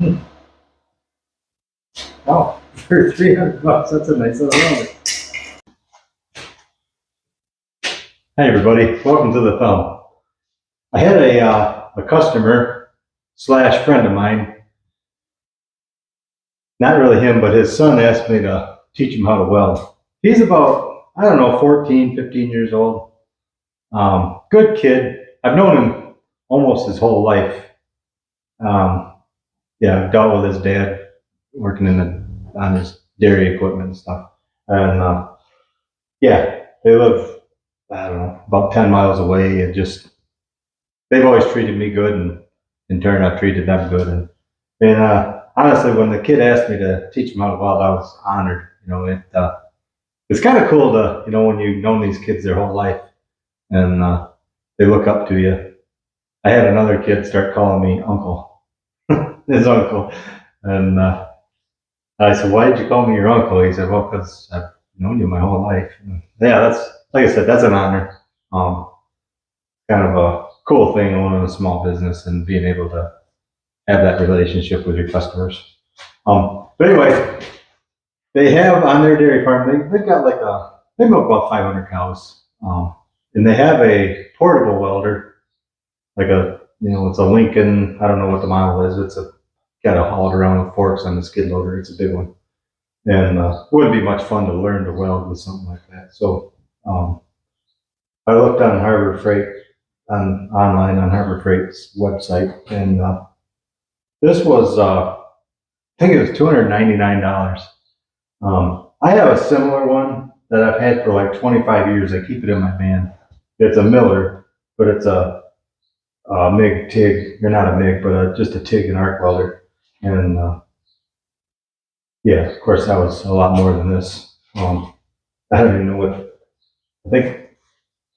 Oh, for $300, that's a nice little welder. Hey everybody, welcome to the thumb. I had a customer slash friend of mine, not really him, but his son asked me to teach him how to weld. He's about, I don't know, 14, 15 years old. Good kid. I've known him almost his whole life. Yeah, I've dealt with his dad working on his dairy equipment and stuff. And yeah, they live, I don't know, about 10 miles away, and just, they've always treated me good, and in turn I've treated them good. And honestly, when the kid asked me to teach him how to weld, I was honored. It's kind of cool to, when you've known these kids their whole life, and they look up to you. I had another kid start calling me uncle, his uncle. And I said, "Why did you call me your uncle?" He said, "Well, because I've known you my whole life." And yeah, that's, like I said, that's an honor. Kind of a cool thing owning a small business and being able to have that relationship with your customers. But anyway, they have on their dairy farm, they've got they milk about 500 cows. And they have a portable welder, it's a Lincoln, I don't know what the model is. Got to haul it around with forks on the skid loader. It's a big one. And wouldn't be much fun to learn to weld with something like that. So I looked on Harbor Freight, online on Harbor Freight's website, and this was, I think it was $299. I have a similar one that I've had for like 25 years. I keep it in my van. It's a Miller, but it's a MIG TIG, or not a MIG, but just a TIG and arc welder. And yeah, of course, that was a lot more than this. I don't even know what, I think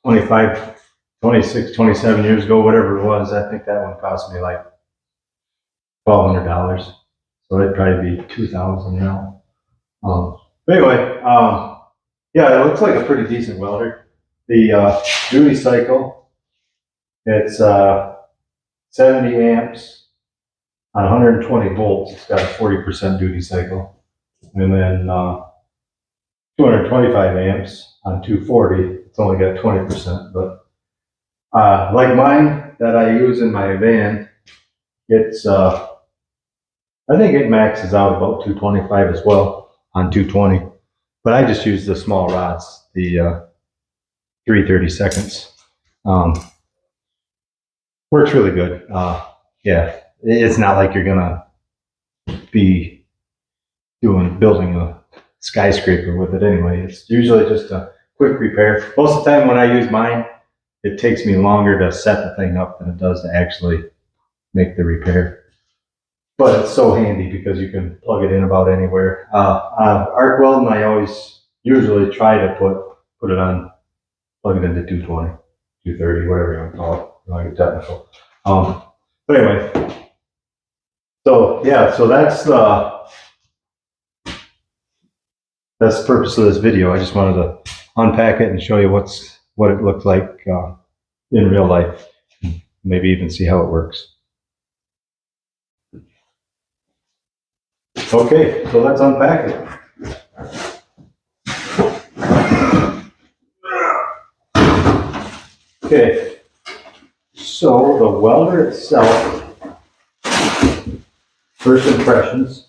25, 26, 27 years ago, whatever it was, I think that one cost me like $1,200. So it'd probably be $2,000 now. But anyway, yeah, it looks like a pretty decent welder. The duty cycle, it's 70 amps on 120 volts. It's got a 40% duty cycle. And then 225 amps on 240. It's only got 20%. But like mine that I use in my van, it's I think it maxes out about 225 as well on 220. But I just use the small rods, the 3/32. Works really good. Yeah, it's not like you're gonna be building a skyscraper with it anyway. It's usually just a quick repair. Most of the time when I use mine, it takes me longer to set the thing up than it does to actually make the repair. But it's so handy because you can plug it in about anywhere. Arc welding, I usually try to put it on, plug it into 220, 230, whatever you want to call it. You want to get technical. But anyway, so yeah, so that's the purpose of this video. I just wanted to unpack it and show you what it looked like in real life. Maybe even see how it works. Okay, so let's unpack it. Okay, so the welder itself, first impressions,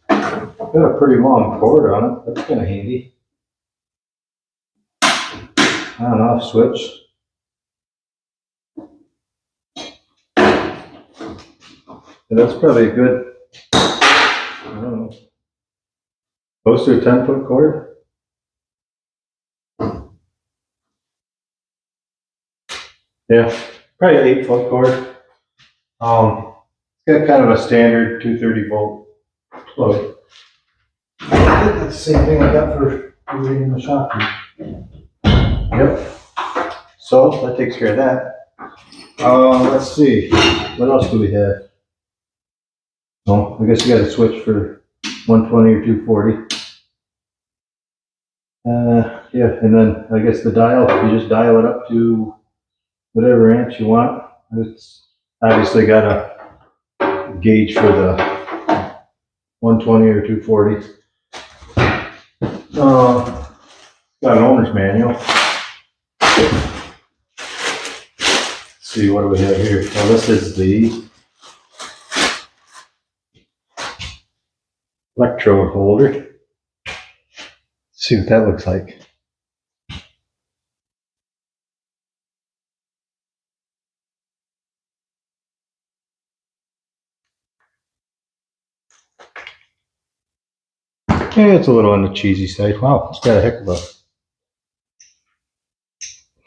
got a pretty long cord on it. That's kind of handy. On off switch. And that's probably a good, I don't know, close to a 10-foot cord. Yeah, probably an 8-foot cord. It's got kind of a standard 230 volt plug. That's the same thing I got for doing in the shop. Yep. So that takes care of that. Let's see. What else do we have? Well, I guess you got to switch for 120 or 240. Yeah, and then I guess the dial, you just dial it up to whatever amps you want. It's obviously got a gauge for the 120 or 240. Got an owner's manual. Let's see, what do we have here? Well, this is the electrode holder. Let's see what that looks like. Yeah, it's a little on the cheesy side. Wow, it's got a heck of a...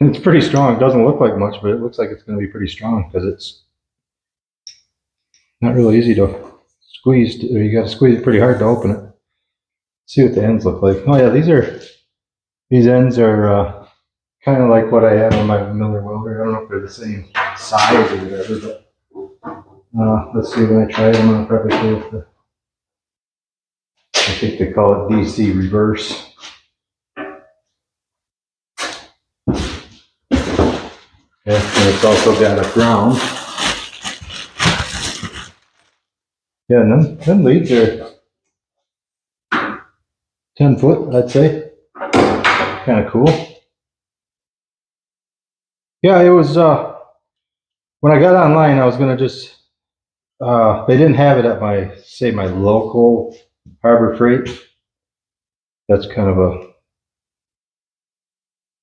It's pretty strong. It doesn't look like much, but it looks like it's going to be pretty strong because it's not really easy to squeeze. You got to squeeze it pretty hard to open it. Let's see what the ends look like. Oh yeah, these ends are kind of like what I have on my Miller welder. I don't know if they're the same size or whatever, but let's see, when I try it, I'm going to probably see if the... I think they call it DC reverse. Yeah, and it's also got a ground. Yeah, and them leads are 10 foot, I'd say. Kind of cool. Yeah, it was, when I got online, I was going to just, they didn't have it at my, say, my local Harbor Freight. That's kind of a,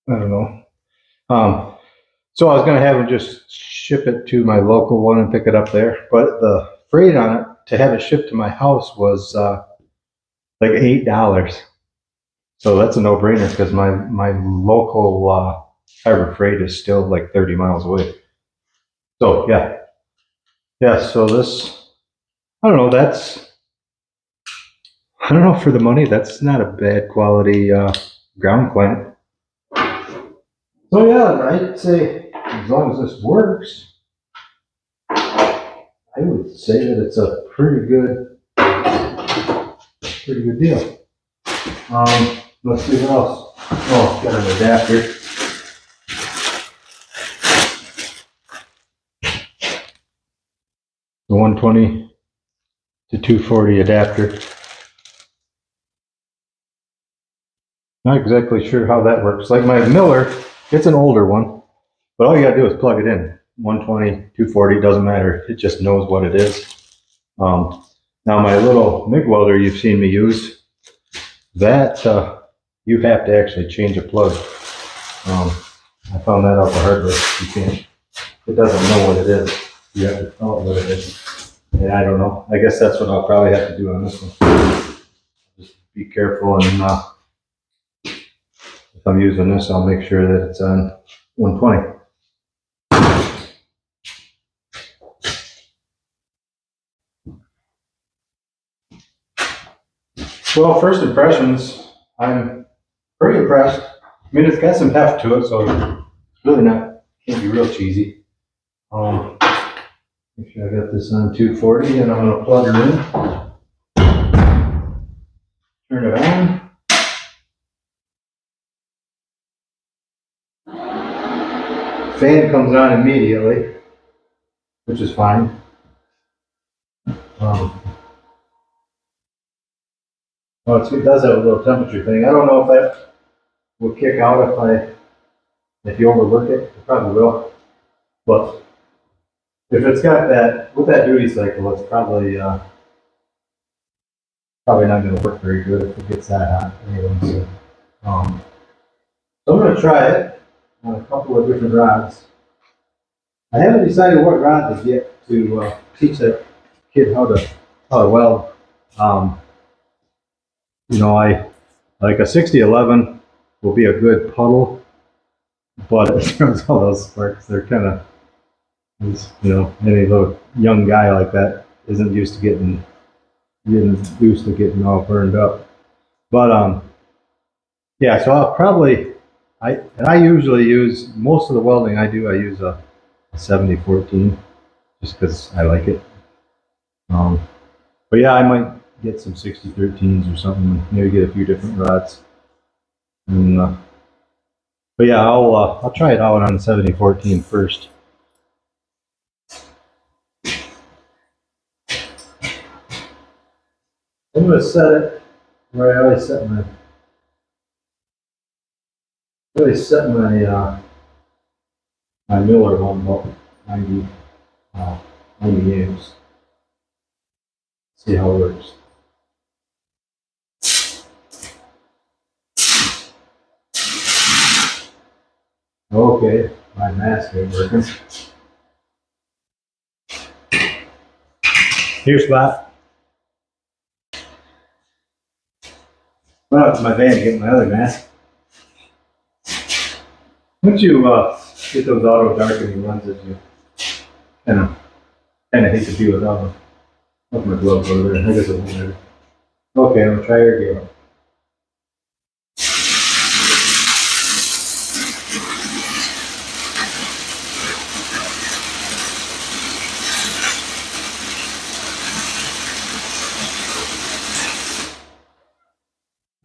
I don't know. So I was going to have them just ship it to my local one and pick it up there. But the freight on it, to have it shipped to my house, was like $8. So that's a no-brainer because my local Harbor Freight is still like 30 miles away. So yeah. So this, I don't know. I don't know, for the money, that's not a bad quality ground clamp. So yeah, I'd say as long as this works, I would say that it's a pretty good deal. Let's see what else. Oh, it's got an adapter. The 120 to 240 adapter. Not exactly sure how that works. Like my Miller, it's an older one, but all you gotta do is plug it in. 120, 240, doesn't matter. It just knows what it is. Now my little MIG welder you've seen me use, that you have to actually change a plug. I found that out the hard way. You can't. It doesn't know what it is. You have to tell it what it is. And I don't know. I guess that's what I'll probably have to do on this one. Just be careful, and if I'm using this, I'll make sure that it's on 120. Well, first impressions, I'm pretty impressed. I mean, it's got some heft to it, so it's really can't be real cheesy. Make sure I got this on 240, and I'm going to plug her in. Turn it on. Fan comes on immediately, which is fine. It does have a little temperature thing. I don't know if that will kick out if you overwork it. It probably will. But if it's got that, with that duty cycle, it's probably not going to work very good if it gets that hot. Anyway, so I'm going to try it on a couple of different rods. I haven't decided what rod to get to teach that kid how to weld. I like a 6011 will be a good puddle, but in terms of all those sparks, they're kind of, any little young guy like that isn't used to getting all burned up. But yeah, so I'll probably, I usually use, most of the welding I use a 7014 just because I like it. But yeah, I might get some 6013s or something, maybe get a few different rods. And but yeah, I'll try it out on the 7014 first. I'm gonna set it where I always set my Miller one about 90 uh, 90 amps. See how it works. Okay, my mask ain't working. Here, Spot. Well, it's my van to get my other mask. Once you get those auto darkening lenses, you kind of hate to do without them. Look, my gloves over there. I guess it won't matter. Okay, I'm gonna try her again.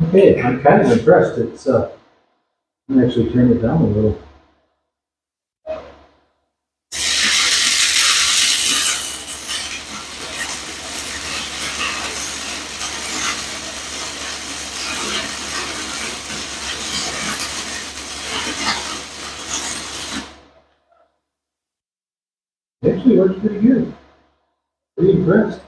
Okay, I'm kind of impressed. It's I'm actually turn it down a little. It actually works pretty good. Pretty impressed.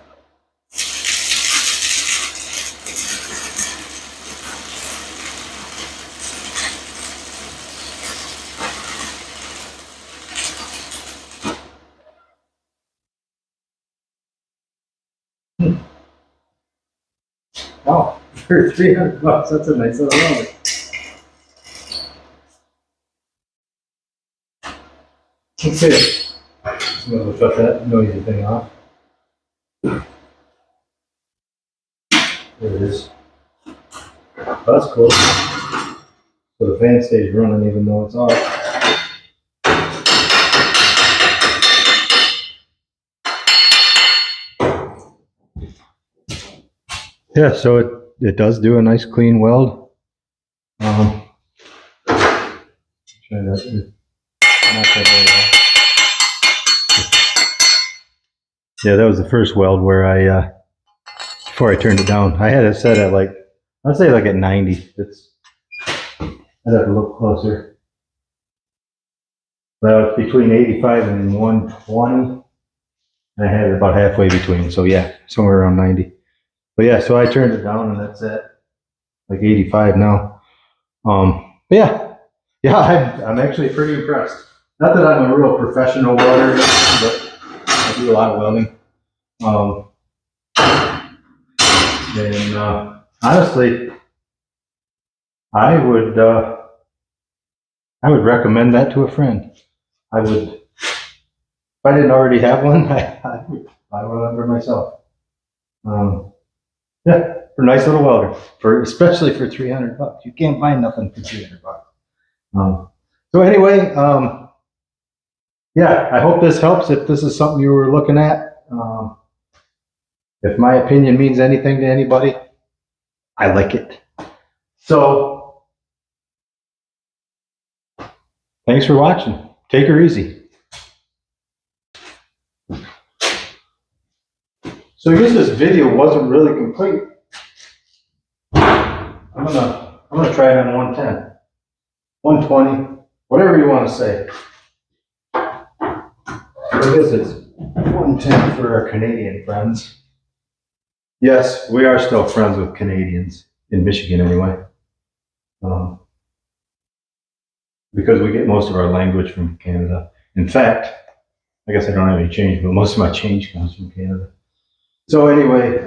Wow, for $300, that's a nice little welder. Okay, so we'll shut that noisy thing off. There it is. That's cool. So the fan stays running even though it's off. Yeah, so it does do a nice clean weld. Try that. Yeah, that was the first weld where I before I turned it down. I had it set at like, I'd say like at 90. I'd have to look closer. But it's between 85 and 120. And I had it about halfway between. So yeah, somewhere around 90. But yeah, so I turned it down and that's at like 85 now. But yeah, I'm actually pretty impressed. Not that I'm a real professional welder, but I do a lot of welding. And honestly, I would recommend that to a friend. I would, if I didn't already have one, I would buy one for myself. Yeah, for a nice little welder, especially for $300. You can't buy nothing for $300. So anyway, yeah, I hope this helps. If this is something you were looking at, if my opinion means anything to anybody, I like it. So, thanks for watching. Take her easy. So I guess this video wasn't really complete. I'm gonna try it on 110, 120, whatever you want to say. I guess it's 110 for our Canadian friends. Yes, we are still friends with Canadians, in Michigan anyway. Because we get most of our language from Canada. In fact, I guess I don't have any change, but most of my change comes from Canada. So anyway,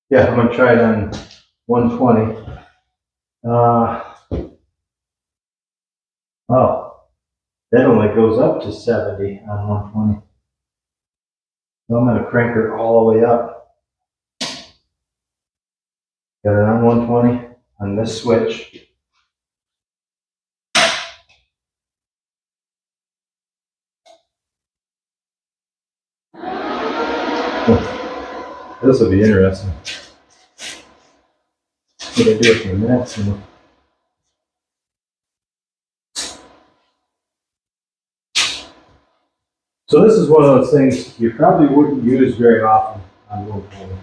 yeah, I'm gonna try it on 120. Oh, that only goes up to 70 on 120. So I'm gonna crank her all the way up. Got it on 120 on this switch. This will be interesting. What I do with my maximum. So this is one of those things you probably wouldn't use very often on 120.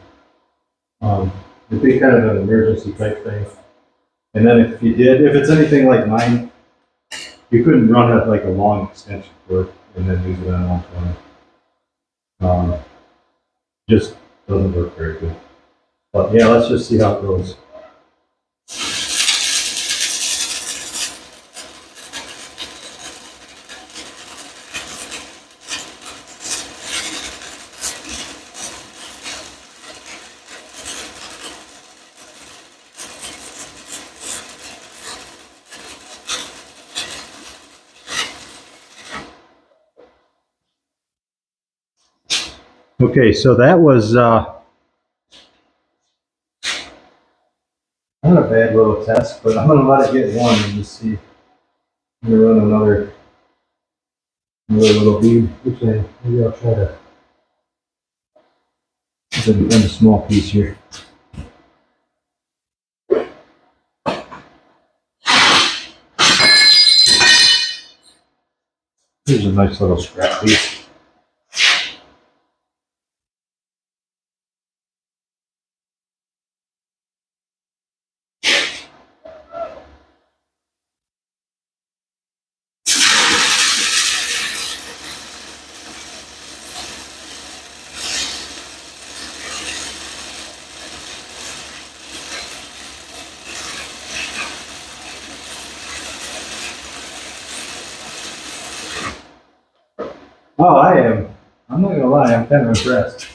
It'd be kind of an emergency type thing. And then if it's anything like mine, you couldn't run it like a long extension cord and then use it on 120. Just doesn't work very good. But yeah, let's just see how it goes. Okay, so that was not a bad little test, but I'm gonna let it get one and just see. I'm gonna run another little bead. Maybe I'll try to run a small piece here. Here's a nice little scrap piece. Oh, I'm not gonna lie, I'm kind of impressed.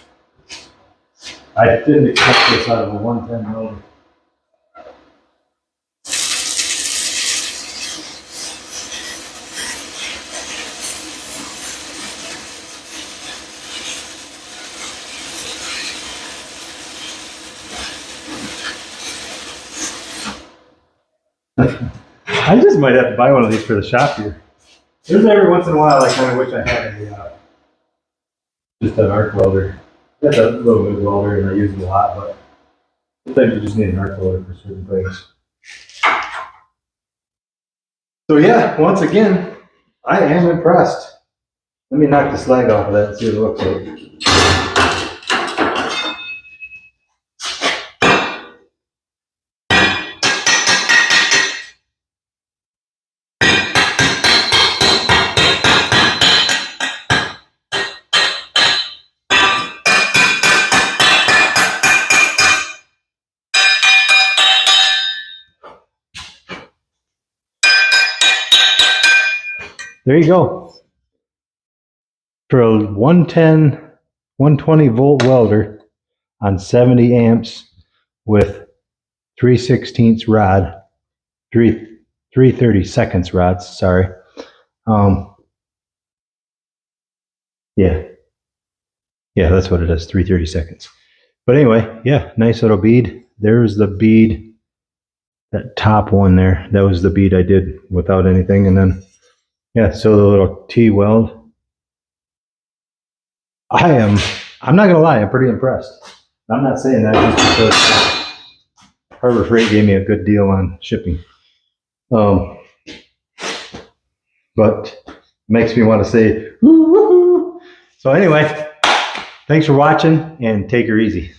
I didn't expect this out of a 110 welder. I just might have to buy one of these for the shop here. There's every once in a while I kind of wish I had just an arc welder. That's a little bit welder and I use it a lot, but sometimes you just need an arc welder for certain things. So yeah, once again, I am impressed. Let me knock the slag off of that and see what it looks like. There you go. For a 110, 120 volt welder on 70 amps with 3/16 rod, 3/32 rods, sorry. Yeah, that's what it is, 3/32. But anyway, yeah, nice little bead. There's the bead, that top one there. That was the bead I did without anything. And then, yeah, so the little T-weld. I'm not gonna lie, I'm pretty impressed. I'm not saying that just because Harbor Freight gave me a good deal on shipping. But makes me want to say, woo-hoo. So anyway, thanks for watching and take her easy.